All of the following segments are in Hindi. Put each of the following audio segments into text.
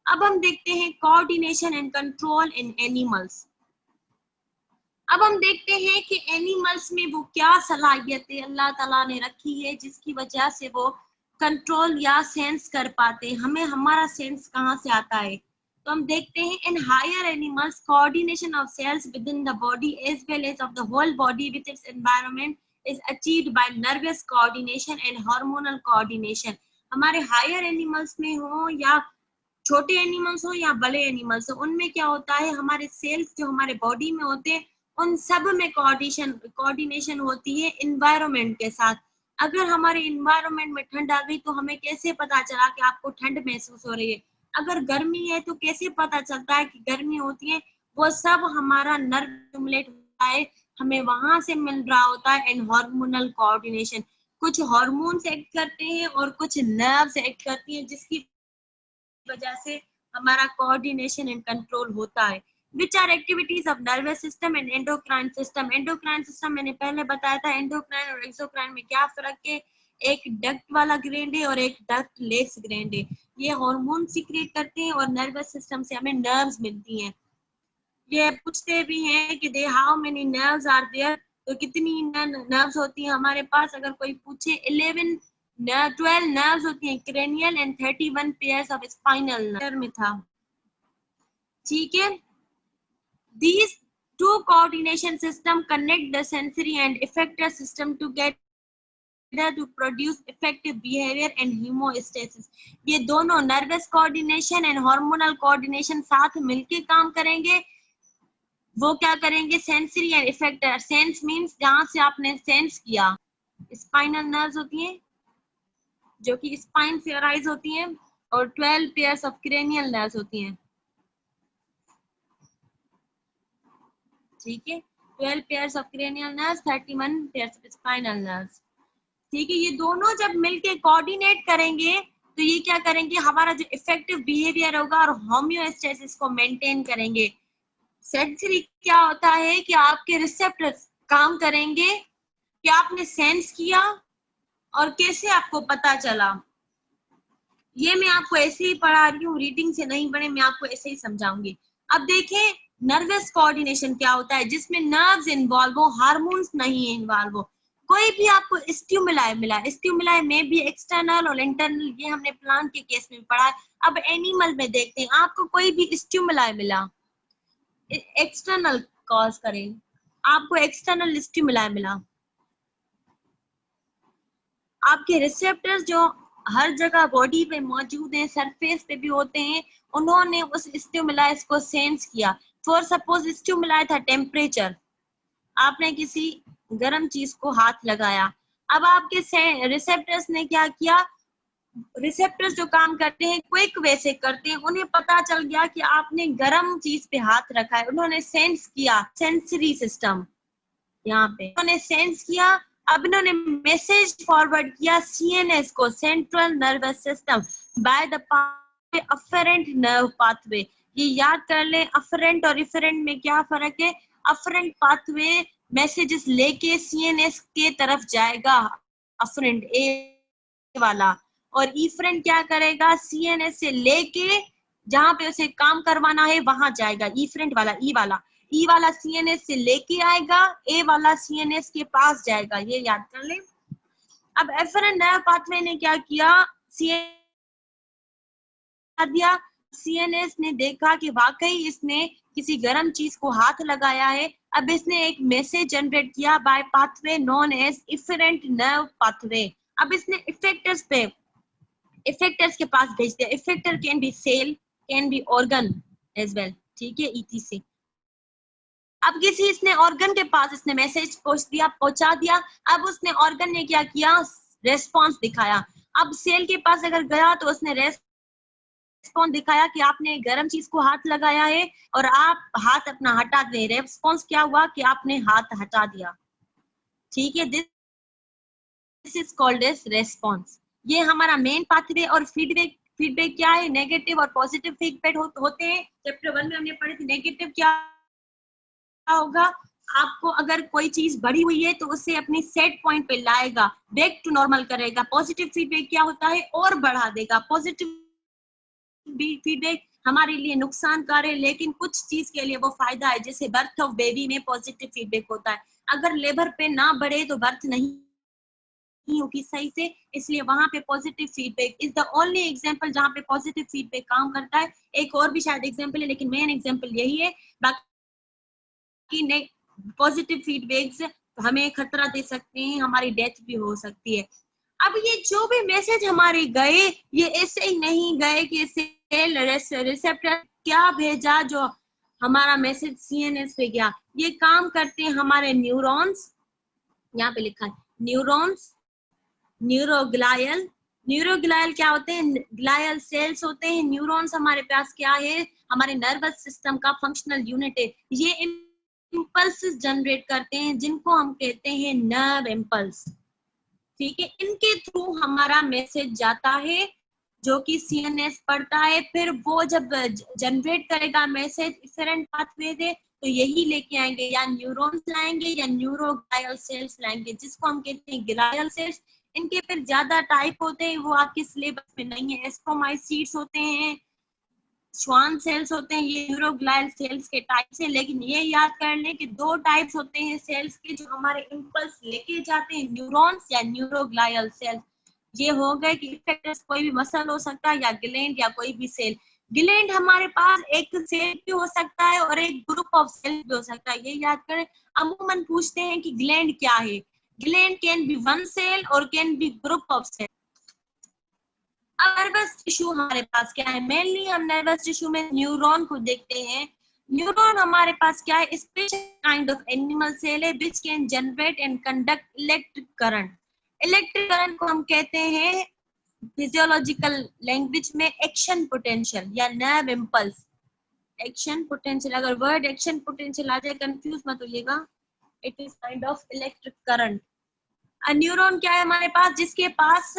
अब हम देखते हैं coordination and control in animals. अब हम देखते हैं कि एनिमल्स में वो क्या सलाहियतें अल्लाह ताला ने रखी है जिसकी वजह से वो कंट्रोल या सेंस कर पाते हैं। हमें हमारा सेंस कहाँ से आता है? तो हम देखते हैं in higher animals coordination of cells within the body as well as of the whole body with its environment is achieved by nervous coordination and hormonal coordination. हमारे हायर एनिमल्स में हो या छोटे एनिमल्स हो या बड़े एनिमल्स हो, उनमें क्या होता है, हमारे सेल्स जो हमारे बॉडी में होते हैं उन सब में कोऑर्डिनेशन होती है इन्वायरमेंट के साथ। अगर हमारे इन्वायरमेंट में ठंड आ गई तो हमें कैसे पता चला कि आपको ठंड महसूस हो रही है? अगर गर्मी है तो कैसे पता चलता है कि गर्मी होती है? वो सब हमारा नर्व स्टिमुलेट होता है, हमें वहां से मिल रहा होता है। एंड हार्मोनल कोऑर्डिनेशन, कुछ हार्मोन्स एक्ट करते हैं और कुछ नर्व्स एक्ट करती हैं जिसकी वजह से हमारा कोऑर्डिनेशन एंड कंट्रोल होता है। Which are activities of nervous system and endocrine system. Endocrine system मैंने पहले बताया था, एंडोक्राइन और एक्सोक्राइन में क्या फर्क है? एक डक्ट वाला ग्लैंड है और एक डक्ट लेस ग्लैंड है। ये हार्मोन सीक्रेट करते हैं और नर्वस सिस्टम से हमें नर्व्स मिलती हैं। ये पूछते भी हैं कि they how many nerves are there, तो कितनी नर्व्स होती हैं हमारे पास? अगर कोई पूछे 12 नर्व्स होती हैं cranial and 31 pairs of spinal nerve में था। ठीक है, these two coordination system connect the sensory and effector system together to produce effective behavior and homeostasis। ये दोनों nervous coordination and hormonal coordination साथ मिलके काम करेंगे। वो क्या करेंगे? Sensory and effector. Sense means जहां से आपने सेंस किया। स्पाइनल नर्व्स होती हैं जो कि स्पाइन से अराइज होती हैं और 12 पेयर्स ऑफ क्रेनियल नर्व्स होती हैं। ठीक है, 12 pairs of cranial nerves, 31 pairs of spinal nerves. ठीक है, ये दोनों जब मिलके कोऑर्डिनेट करेंगे तो ये क्या करेंगे? हमारा जो इफेक्टिव बिहेवियर होगा और होम्योस्टेसिस को मेंटेन करेंगे। सेंसरी क्या होता है कि आपके रिसेप्टर्स काम करेंगे कि आपने सेंस किया और कैसे आपको पता चला। ये मैं आपको ऐसे ही पढ़ा रही हूँ, रीडिंग से नहीं पढ़े, मैं आपको ऐसे ही समझाऊंगी। अब देखें नर्वस कोऑर्डिनेशन क्या होता है, जिसमें नर्व्स इन्वॉल्व हो, हार्मोन्स नहीं इन्वॉल्व हो। कोई भी आपको स्टिमुलाई मिला, स्टिमुलाई में भी एक्सटर्नल और इंटरनल, ये हमने प्लांट के केस में पढ़ा। अब एनिमल में देखते हैं, आपको कोई भी स्टिमुलाई मिला, एक्सटर्नल कॉज करें, आपको एक्सटर्नल स्टिमुलाई मिला, आपके रिसेप्टर्स जो हर जगह बॉडी पे मौजूद हैं, सरफेस पे भी होते हैं, उन्होंने उस स्टिमुलाई को सेंस किया। फॉर सपोज स्टिमुलाई था टेम्परेचर, आपने किसी गर्म चीज को हाथ लगाया, अब आपके रिसेप्टर्स ने क्या किया? रिसेप्टर्स जो काम करते हैं क्विक वे से करते हैं, उन्हें पता चल गया कि आपने गर्म चीज पे हाथ रखा है, उन्होंने सेंस किया। सेंसरी सिस्टम यहाँ पे उन्होंने सेंस किया। अब इन्होंने मैसेज फॉरवर्ड किया सीएनएस को, central nervous system, by the afferent nerve pathway. ये याद कर ले, अफरेंट और इफरेंट में क्या फर्क है? अफरेंट पाथवे मैसेजेस लेके सीएनएस के तरफ जाएगा, अफरेंट ए वाला, और इफरेंट क्या करेगा? सीएनएस से लेके जहां पे उसे काम करवाना है वहां जाएगा, इफरेंट वाला, ई वाला सीएनएस से लेके आएगा, ए वाला सीएनएस के पास जाएगा। ये याद कर ले। अब एफरेंट नर्व पाथवे ने क्या किया? दिया, सीएनएस ने देखा कि वाकई इसने किसी गर्म चीज को हाथ लगाया है। अब इसने एक मैसेज जनरेट किया by pathway known as afferent nerve pathway. अब इसने इफेक्टर्स के पास भेज दिया। Effector can be cell, can be organ as well, ठीक है, ईटीसी। अब किसी इसने ऑर्गन के पास इसने मैसेज पहुंचा दिया। अब उसने ऑर्गन ने क्या किया? रेस्पॉन्स दिखाया। अब सेल के पास अगर गया तो उसने रेस्पॉन्स दिखाया कि आपने गर्म चीज को हाथ लगाया है और आप हाथ अपना हटा दें। रेस्पॉन्स क्या हुआ? कि आपने हाथ हटा दिया। ठीक है, this is called as response. ये हमारा मेन पाथवे। और फीडबैक क्या है? नेगेटिव और पॉजिटिव फीडबैक होते हैं। चैप्टर 1 में हमने पढ़े थे। नेगेटिव क्या होगा? आपको अगर कोई चीज बढ़ी हुई है तो उसे अपनी सेट पॉइंट पे लाएगा, बैक टू नॉर्मल करेगा। पॉजिटिव फीडबैक क्या होता है? और बढ़ा देगा। पॉजिटिव फीडबैक हमारे लिए नुकसानकार है, लेकिन कुछ चीज के लिए वो फायदा है। जैसे बर्थ ऑफ बेबी में पॉजिटिव फीडबैक होता है, अगर लेबर पे ना बढ़े तो बर्थ नहीं होगी सही से, इसलिए वहां पे positive feedback is the only example जहां पे पॉजिटिव फीडबैक काम करता है। एक और भी शायद एग्जांपल है, लेकिन मेन एग्जांपल यही है। बाकी पॉजिटिव फीडबैक्स हमें खतरा दे सकते हैं, हमारी डेथ भी हो सकती है। अब ये जो भी मैसेज हमारे गए, ये ऐसे ही नहीं गए कि सेल रिसेप्टर क्या भेजा जो हमारा मैसेज सीएनएस पे गया। ये काम करते हैं हमारे न्यूरॉन्स, यहाँ पे लिखा है न्यूरॉन्स, न्यूरोग्लायल। न्यूरोग्लायल क्या होते हैं? ग्लायल सेल्स होते हैं। न्यूरॉन्स हमारे पास क्या है? हमारे नर्वस सिस्टम का फंक्शनल यूनिट है। ये इम्पल्स जनरेट करते हैं जिनको हम कहते हैं नर्व इम्पल्स। ठीक है, इनके थ्रू हमारा मैसेज जाता है जो कि सीएनएस पढ़ता है। फिर वो जब जनरेट करेगा मैसेज डिफरेंट पाथवे से, तो यही लेके आएंगे, या न्यूरॉन्स लाएंगे या न्यूरोग्लायल सेल्स लाएंगे, जिसको हम कहते हैं ग्लायल सेल्स। इनके फिर ज्यादा टाइप होते हैं, वो आपके सिलेबस में नहीं है। एस्ट्रोमाइसीट्स होते हैं, श्वान सेल्स होते हैं, ये न्यूरोग्लायल सेल्स के टाइप्स हैं। लेकिन ये याद कर लें कि दो टाइप्स होते हैं सेल्स के जो हमारे इंपल्स लेके जाते हैं, न्यूरॉन्स या न्यूरोग्लायल सेल्स। ये हो गए कि इफेक्टर्स कोई भी मसल हो सकता है या ग्लैंड या कोई भी सेल। ग्लैंड हमारे पास एक सेल भी हो सकता है और एक ग्रुप ऑफ सेल भी हो सकता है, ये याद करें। अमूमन पूछते हैं कि ग्लैंड क्या है। Gland can be one cell और can be group of cell. Nervous tissue हमारे पास क्या है? मेनली हम नर्वस टिश्यू में न्यूरॉन को देखते हैं। न्यूरॉन हमारे पास क्या है? Special kind of animal cell है which can generate and conduct electric current. Electric current को हम कहते हैं फिजियोलॉजिकल लैंग्वेज में एक्शन पोटेंशियल या नर्व इम्पल्स। एक्शन पोटेंशियल, अगर वर्ड एक्शन पोटेंशियल आ जाए कंफ्यूज मत होइएगा, it is kind of electric current. Neuron क्या है हमारे पास? जिसके पास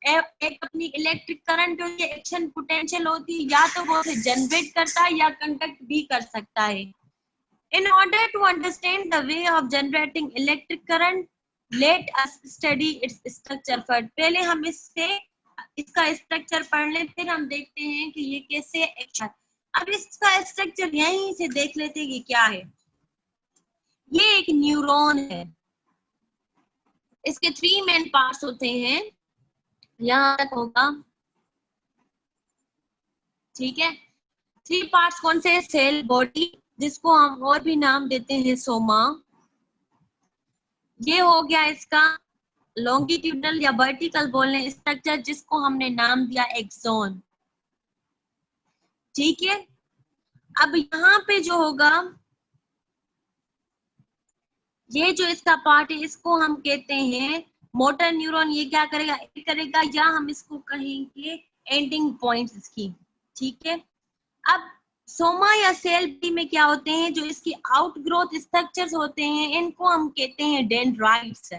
एक अपनी इलेक्ट्रिक करंट होती है, एक्शन पोटेंशियल होती है, या तो वो उसे जनरेट करता है या कंडक्ट भी कर सकता है। In order to understand the way of generating electric current, let us study its structure first. पहले हम इसका स्ट्रक्चर पढ़ लें, फिर हम देखते हैं कि ये कैसे एक्शन। अब इसका स्ट्रक्चर यहीं से देख लेते हैं कि क्या है। ये एक न्यूरॉन है, इसके 3 मेन पार्ट्स होते हैं, यहाँ तक होगा। ठीक है, 3 पार्ट्स कौन से? सेल बॉडी, जिसको हम और भी नाम देते हैं सोमा। ये हो गया इसका लॉन्गिट्यूडनल या वर्टिकल बोलने स्ट्रक्चर, जिसको हमने नाम दिया एक्सोन। ठीक है, अब यहाँ पे जो होगा, ये जो इसका पार्ट है, इसको हम कहते हैं मोटर न्यूरॉन। ये क्या करेगा, या हम इसको कहेंगे एंडिंग पॉइंट्स इसकी। ठीक है, अब सोमा या सेल बी में क्या होते हैं? जो इसकी आउटग्रोथ स्ट्रक्चर्स होते हैं, इनको हम कहते हैं डेंड्राइट्स।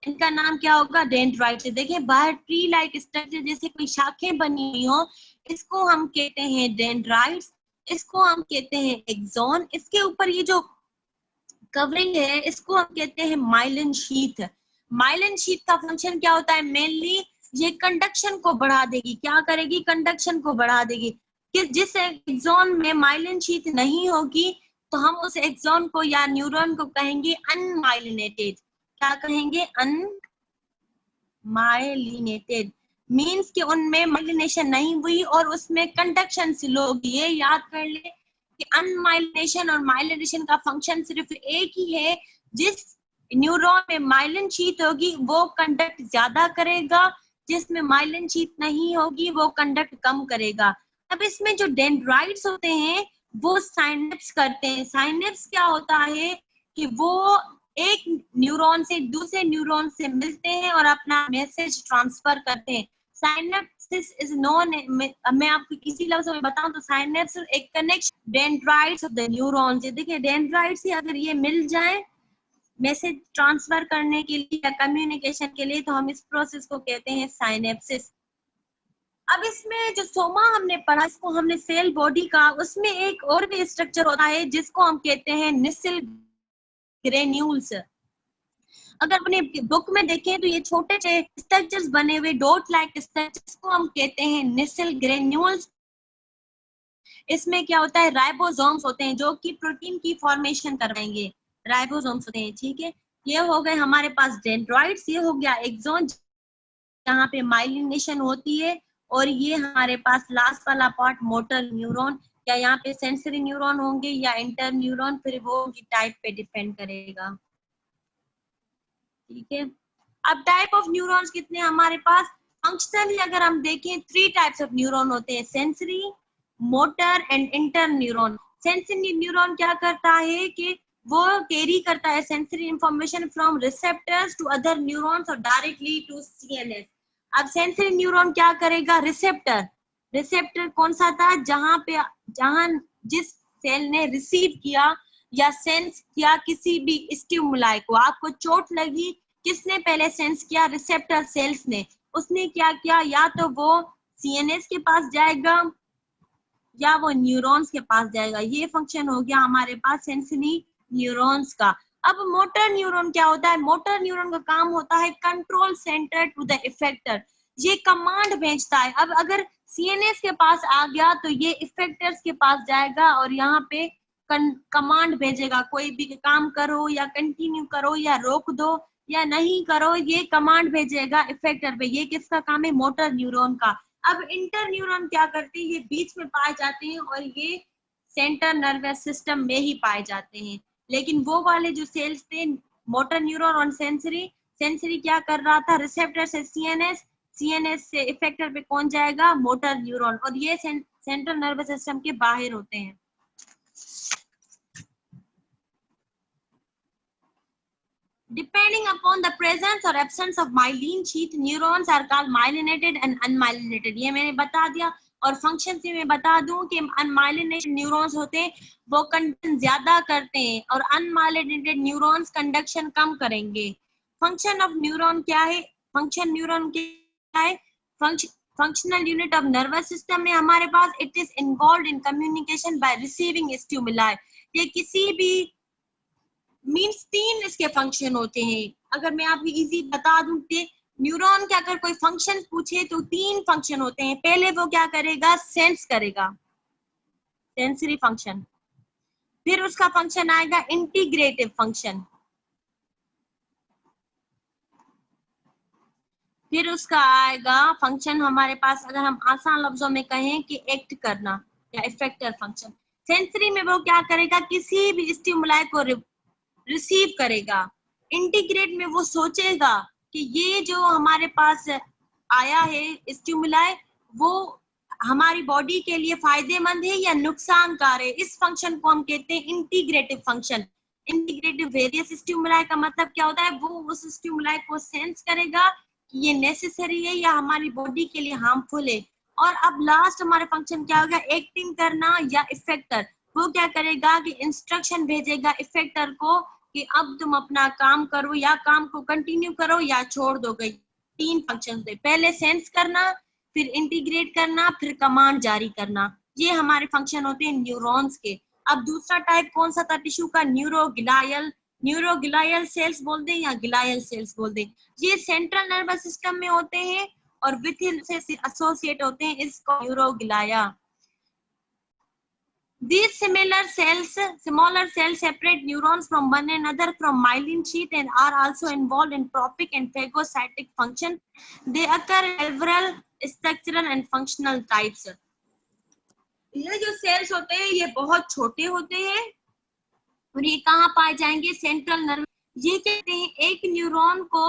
इनका नाम क्या होगा? डेंड्राइट्स। देखिए बाहर ट्री लाइक स्ट्रक्चर जैसे कोई शाखें बनी हुई हो, इसको हम कहते हैं डेंड्राइट्स। इसको हम कहते हैं एक्सोन। इसके ऊपर ये जो कवरिंग है, इसको हम कहते हैं माइलिन शीथ। माइलिन शीथ का फंक्शन क्या होता है? मेनली ये कंडक्शन को बढ़ा देगी। क्या करेगी? कंडक्शन को बढ़ा देगी। कि जिस एक्सोन में माइलिन शीथ नहीं होगी, तो हम उस एक्सोन को या न्यूरॉन को कहेंगे अनमाइलिनेटेड। क्या कहेंगे? अनमाइलिनेटेड मीन्स कि उनमें माइलिनेशन नहीं हुई और उसमें कंडक्शन स्लो होगी। ये याद कर ले कि अनमाइलिनेशन और माइलिनेशन का फंक्शन सिर्फ एक ही है। जिस न्यूरॉन में माइलिन शीथ होगी वो कंडक्ट ज्यादा करेगा, जिसमें माइलिन शीथ नहीं होगी वो कंडक्ट कम करेगा। अब इसमें जो डेंड्राइट्स होते हैं वो साइनेप्स करते हैं। साइनेप्स क्या होता है कि वो एक न्यूरॉन से दूसरे न्यूरॉन से मिलते हैं और अपना मैसेज ट्रांसफर करते हैं। साइनेप्सिस इज नोन, मैं आपको किसी लफ्ज में बताऊं तो साइनेप्स एक connection dendrites of the neurons. देखिए डेंड्राइट्स ही अगर ये मिल जाए मैसेज ट्रांसफर करने के लिए या कम्युनिकेशन के लिए, तो हम इस प्रोसेस को कहते हैं साइनेप्सिस। अब इसमें जो सोमा हमने पढ़ा, इसको हमने सेल बॉडी का, उसमें एक और भी स्ट्रक्चर होता है जिसको हम कहते हैं निसिल ग्रेन्यूल्स। अगर अपने बुक में देखें तो ये छोटे से स्ट्रक्चर्स बने हुए डॉट लाइक स्ट्रक्चर्स को हम कहते हैं निसिल ग्रेन्यूल्स। इसमें क्या होता है, राइबोसोम्स होते हैं जो कि प्रोटीन की फॉर्मेशन करवाएंगे, राइबोसोम्स होते हैं, ठीक है। ये हो गए हमारे पास डेंड्राइट्स, ये हो गया एक्सोन जहाँ पे माइलिनेशन होती है, और ये हमारे पास लास्ट वाला पार्ट मोटर न्यूरॉन, या यहाँ पे सेंसरी न्यूरॉन होंगे या इंटर न्यूरॉन, फिर वो की टाइप पे डिपेंड करेगा, ठीक है। अब टाइप ऑफ न्यूरॉन्स कितने हमारे पास, फंक्शनली अगर हम देखें 3 टाइप्स ऑफ न्यूरॉन होते हैं, sensory, motor and inter neuron. Sensory neuron क्या करता है कि वो कैरी करता है sensory information from receptors to other neurons और डायरेक्टली टू सीएनएस। अब सेंसरी न्यूरॉन क्या करेगा, रिसेप्टर, रिसेप्टर कौन सा था, जहां जिस सेल ने रिसीव किया या सेंस किया किसी भी स्टिमुलाई को, आपको चोट लगी, किसने पहले सेंस किया, रिसेप्टर सेल्स ने। उसने क्या किया, या तो वो सीएनएस के पास जाएगा या वो न्यूरॉन्स के पास जाएगा। ये फंक्शन हो गया हमारे पास सेंसरी न्यूरॉन्स का। अब मोटर न्यूरॉन क्या होता है, मोटर न्यूरॉन का काम होता है control centre to the effector, ये कमांड भेजता है। अब अगर सीएनएस के पास आ गया तो ये इफेक्टर्स के पास जाएगा और यहाँ पे कमांड भेजेगा, कोई भी काम करो या कंटिन्यू करो या रोक दो या नहीं करो, ये कमांड भेजेगा इफेक्टर पे। ये किसका काम है, मोटर न्यूरॉन का। अब इंटर न्यूरॉन क्या करते हैं, ये बीच में पाए जाते हैं और ये सेंट्रल नर्वस सिस्टम में ही पाए जाते हैं। लेकिन वो वाले जो सेल्स थे, मोटर न्यूरॉन और सेंसरी, सेंसरी क्या कर रहा था, रिसेप्टर से सीएनएस, सीएनएस से इफेक्टर पे कौन जाएगा, मोटर न्यूरॉन, और ये सेंट्रल नर्वस सिस्टम के बाहर होते हैं। Depending upon the presence or absence of myelin sheath, neurons are called myelinated and unmyelinated. ये मैंने बता दिया। और फंक्शन से मैं बता दूं कि अनमाइलिनेटेड न्यूरॉन्स होते हैं वो कंडक्शन ज्यादा करते हैं और अनमाइलिनेटेड न्यूरॉन्स कंडक्शन कम करेंगे। फंक्शन ऑफ न्यूरॉन क्या है, फंक्शन न्यूरॉन क्या है, functional unit of nervous system में हमारे पास it is involve in communication by receiving stimuli. ये किसी भी मीन्स 3 इसके फंक्शन होते हैं। अगर मैं आपको इजी बता दूं कि न्यूरॉन के अगर कोई फंक्शन पूछे तो 3 फंक्शन होते हैं। पहले वो क्या करेगा, सेंस करेगा, सेंसरी फंक्शन। फिर उसका फंक्शन आएगा इंटीग्रेटिव फंक्शन। फिर उसका आएगा फंक्शन हमारे पास, अगर हम आसान लफ्जों में कहें कि एक्ट करना या इफेक्टर फंक्शन। सेंसरी में वो क्या करेगा, किसी भी स्टिमुलाई को रिसीव करेगा। इंटीग्रेट में वो सोचेगा कि ये जो हमारे पास आया है स्टिमुलाई वो हमारी बॉडी के लिए फायदेमंद है या नुकसानकार है। इस फंक्शन को हम कहते हैं integrative function. Integrative various stimuli का मतलब क्या होता है, वो उस स्टिमुलाई को सेंस करेगा कि ये नेसेसरी है या हमारी बॉडी के लिए हार्मफुल है। और अब लास्ट हमारे फंक्शन क्या होगा, एक्टिंग करना या इफेक्टर। वो क्या करेगा कि इंस्ट्रक्शन भेजेगा इफेक्टर को कि अब तुम अपना काम करो या काम को कंटिन्यू करो या छोड़ दो। गई 3 फंक्शन थे, पहले सेंस करना, फिर इंटीग्रेट करना, फिर कमांड जारी करना। ये हमारे फंक्शन होते हैं न्यूरॉन्स के। अब दूसरा टाइप कौन सा था टिश्यू का, न्यूरोग्लियल। न्यूरोग्लियल सेल्स बोलते हैं या ग्लियल सेल्स बोलते हैं। ये सेंट्रल नर्वस सिस्टम में होते हैं और विथ से एसोसिएट होते हैं, इसको neuroglia. These smaller cells separate neurons from one another from myelin sheath and are also involved in trophic and phagocytic function. They occur in several structural and functional types. ये जो सेल्स होते हैं ये बहुत छोटे होते हैं और ये कहाँ पाए जाएंगे, सेंट्रल नर्व। ये कहते हैं एक न्यूरॉन को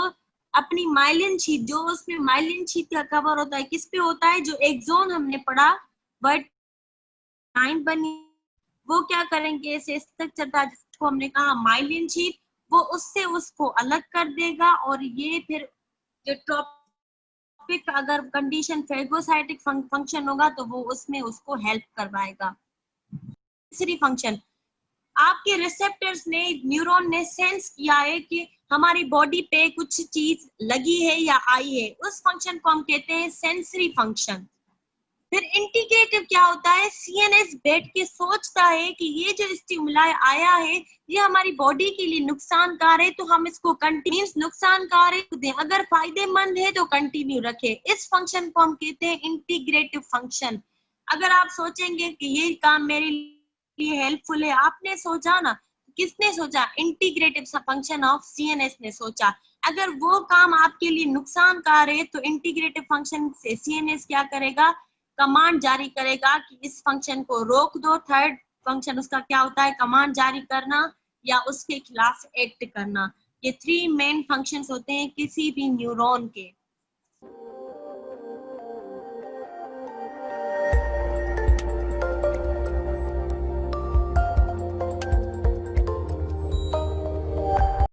अपनी माइलिन शीथ, जो उसमें माइलिन शीथ का कवर होता है, किस पे होता है, जो एक्सोन हमने पढ़ा बट लाइन बनी, वो क्या करेंगे, ऐसे स्ट्रक्चर था जिसको हमने कहा माइलिन शीथ, वो उससे उसको अलग कर देगा और ये फिर जो ट्रॉपिक अगर कंडीशन फेगोसाइटिक फंक्शन होगा तो वो उसमें उसको हेल्प करवाएगा। तीसरी फंक्शन, आपके रिसेप्टर्स ने, न्यूरॉन ने सेंस किया है कि हमारी बॉडी पे कुछ चीज लगी है या आई है, उस फंक्शन को हम कहते हैं सेंसरी फंक्शन। फिर इंटीग्रेटिव क्या होता है, सीएनएस बैठ के सोचता है कि ये जो स्टिमुलाई आया है ये हमारी बॉडी के लिए नुकसानकार है तो हम इसको कंटिन्यूस नुकसानकार है, अगर फायदेमंद है तो कंटिन्यू रखे। इस फंक्शन को हम कहते हैं इंटीग्रेटिव फंक्शन। अगर आप सोचेंगे कि ये काम मेरे लिए हेल्पफुल है, आपने सोचा ना, किसने सोचा? इंटीग्रेटिव फंक्शन ऑफ सीएनएस ने सोचा। अगर वो काम आपके लिए नुकसानकार है तो इंटीग्रेटिव फंक्शन से सीएनएस क्या करेगा? कमांड जारी करेगा कि इस फंक्शन को रोक दो। थर्ड फंक्शन उसका क्या होता है? कमांड जारी करना या उसके खिलाफ एक्ट करना। ये 3 मेन फंक्शंस होते हैं किसी भी न्यूरॉन के।